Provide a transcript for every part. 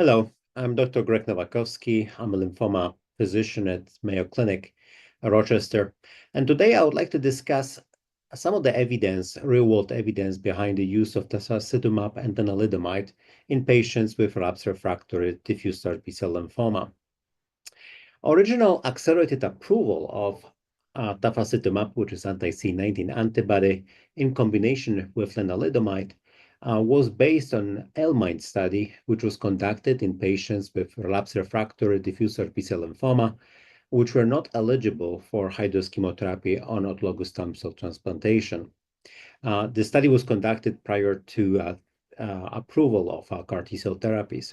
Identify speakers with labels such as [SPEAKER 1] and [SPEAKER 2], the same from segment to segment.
[SPEAKER 1] Hello, I'm Dr. Greg Nowakowski. I'm a lymphoma physician at Mayo Clinic, Rochester. And today I would like to discuss some of the evidence, real-world evidence behind the use of tafasitamab and lenalidomide in patients with relapsed refractory diffuse large B-cell lymphoma. Original accelerated approval of tafasitamab, which is anti-CD19 antibody, in combination with lenalidomide, was based on L-MIND study, which was conducted in patients with relapsed refractory diffuse large B-cell lymphoma, which were not eligible for high-dose chemotherapy or autologous stem cell transplantation. The study was conducted prior to approval of CAR T-cell therapies.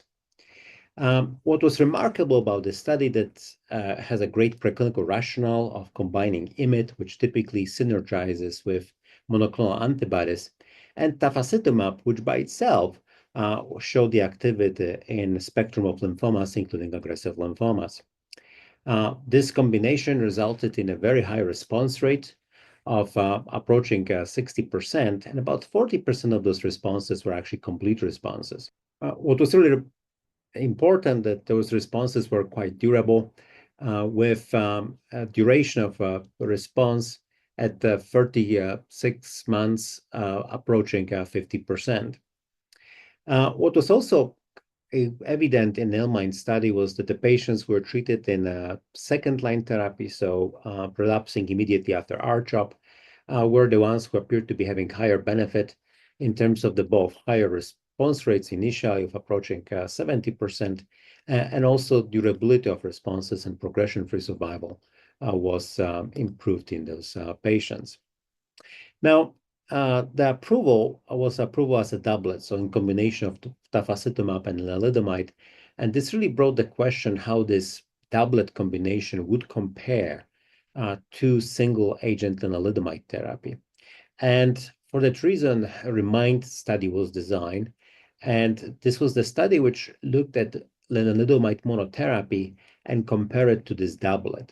[SPEAKER 1] What was remarkable about this study that has a great preclinical rationale of combining IMiD, which typically synergizes with monoclonal antibodies, and tafasitamab, which by itself showed the activity in the spectrum of lymphomas, including aggressive lymphomas. This combination resulted in a very high response rate of approaching 60%, and about 40% of those responses were actually complete responses. What was really important that those responses were quite durable, with a duration of response at 36 months approaching 50%. What was also evident in the L-MIND study was that the patients were treated in second-line therapy, so relapsing immediately after R-CHOP, were the ones who appeared to be having higher benefit in terms of the both higher response rates initially of approaching 70%, and also durability of responses and progression-free survival was improved in those patients. Now, the approval was approval as a doublet, so in combination of tafasitamab and lenalidomide, and this really brought the question how this doublet combination would compare to single-agent lenalidomide therapy. And for that reason, a REMIND study was designed, and this was the study which looked at lenalidomide monotherapy and compared it to this doublet.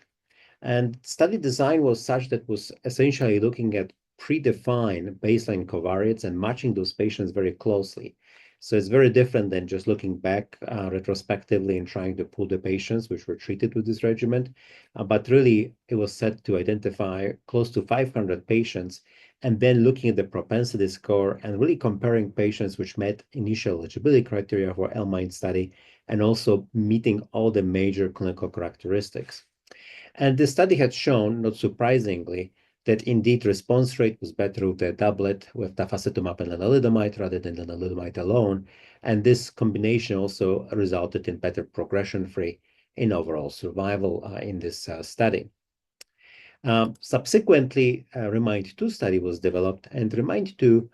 [SPEAKER 1] And study design was such that was essentially looking at predefined baseline covariates and matching those patients very closely. So it's very different than just looking back retrospectively and trying to pull the patients which were treated with this regimen. But really, it was set to identify close to 500 patients and then looking at the propensity score and really comparing patients which met initial eligibility criteria for L-MIND study and also meeting all the major clinical characteristics. And the study had shown, not surprisingly, that indeed response rate was better with the doublet with tafasitamab and lenalidomide rather than lenalidomide alone. And this combination also resulted in better progression-free in overall survival in this study. Subsequently, REMIND-2 study was developed, and REMIND-2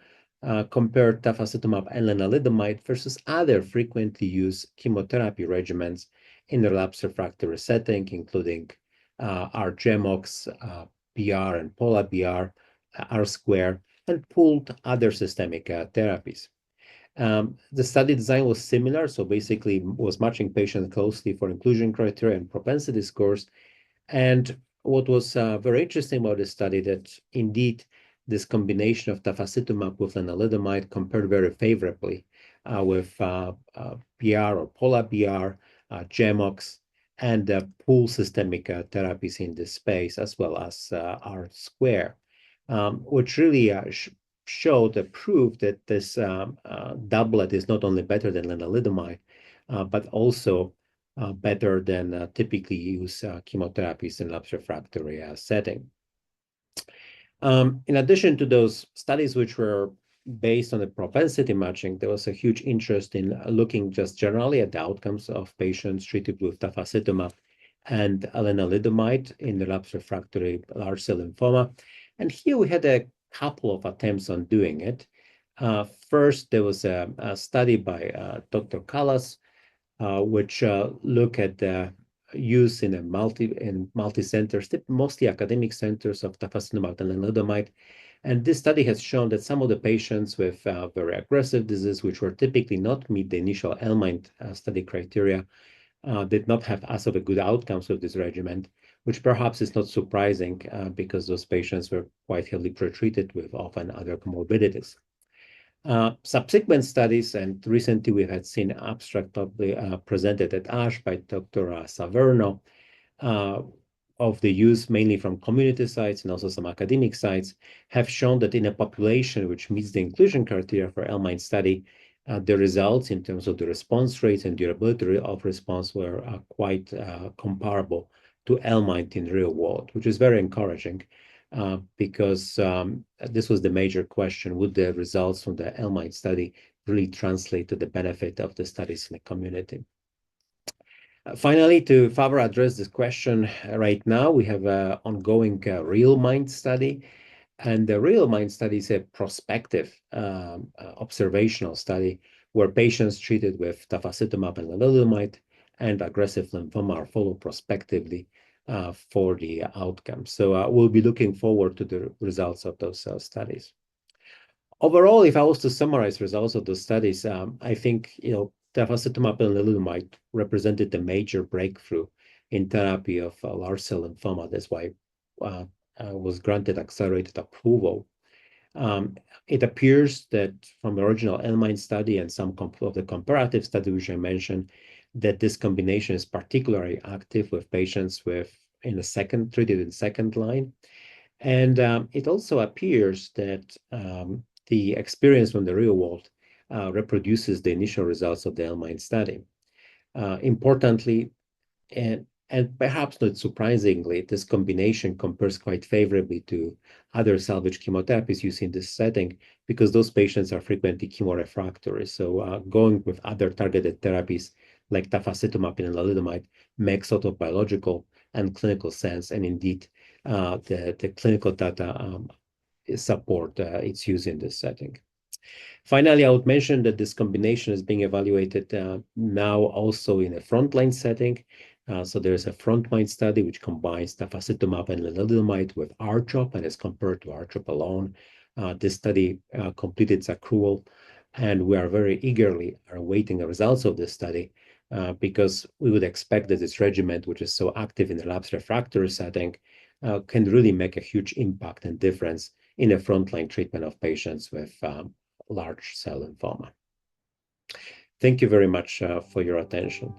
[SPEAKER 1] compared tafasitamab and lenalidomide versus other frequently used chemotherapy regimens in the relapsed refractory setting, including R-GemOx, BR and Pola-BR, R-square, and pooled other systemic therapies. The study design was similar, so basically was matching patients closely for inclusion criteria and propensity scores. And what was very interesting about this study that indeed this combination of tafasitamab with lenalidomide compared very favorably with BR or Pola-BR, GemOx, and pool systemic therapies in this space, as well as R-square, which really showed the proof that this doublet is not only better than lenalidomide, but also better than typically used chemotherapies in relapsed refractory setting. In addition to those studies which were based on the propensity matching, there was a huge interest in looking just generally at the outcomes of patients treated with tafasitamab and lenalidomide in the relapsed refractory large cell lymphoma. And here we had a couple of attempts on doing it. First, there was a study by Dr. Callas, which looked at the use in multi-centers, mostly academic centers, of tafasitamab and lenalidomide. And this study has shown that some of the patients with very aggressive disease, which were typically not meet the initial L-MIND study criteria, did not have as of a good outcomes with this regimen, which perhaps is not surprising because those patients were quite heavily pretreated with often other comorbidities. Subsequent studies, and recently we had seen abstract presented at ASH by Dr. Saverno, of the use mainly from community sites and also some academic sites, have shown that in a population which meets the inclusion criteria for L-MIND study, the results in terms of the response rates and durability of response were quite comparable to L-MIND in real world, which is very encouraging. Because this was the major question: would the results from the L-MIND study really translate to the benefit of the studies in the community? Finally, to further address this question, right now we have an ongoing REAL-MIND study. And the REAL-MIND study is a prospective observational study where patients treated with tafasitamab and lenalidomide and aggressive lymphoma are followed prospectively for the outcome. So we'll be looking forward to the results of those studies. Overall, if I was to summarize results of those studies, I think tafasitamab and lenalidomide represented the major breakthrough in therapy of large cell lymphoma. That's why was granted accelerated approval. It appears that from the original L-MIND study and some of the comparative study which I mentioned, that this combination is particularly active with patients treated in second line. And it also appears that the experience from the real world reproduces the initial results of the L-MIND study. Importantly, and perhaps not surprisingly, this combination compares quite favorably to other salvage chemotherapies used in this setting because those patients are frequently chemorefractory. So going with other targeted therapies like tafasitamab and lenalidomide makes sort of biological and clinical sense. And indeed, the clinical data support its use in this setting. Finally, I would mention that this combination is being evaluated now also in a frontline setting. So there's a frontline study which combines tafasitamab and lenalidomide with R-CHOP and is compared to R-CHOP alone. This study completed its accrual, and we are very eagerly awaiting the results of this study because we would expect that this regimen, which is so active in the relapsed refractory setting, can really make a huge impact and difference in the frontline treatment of patients with large cell lymphoma. Thank you very much for your attention.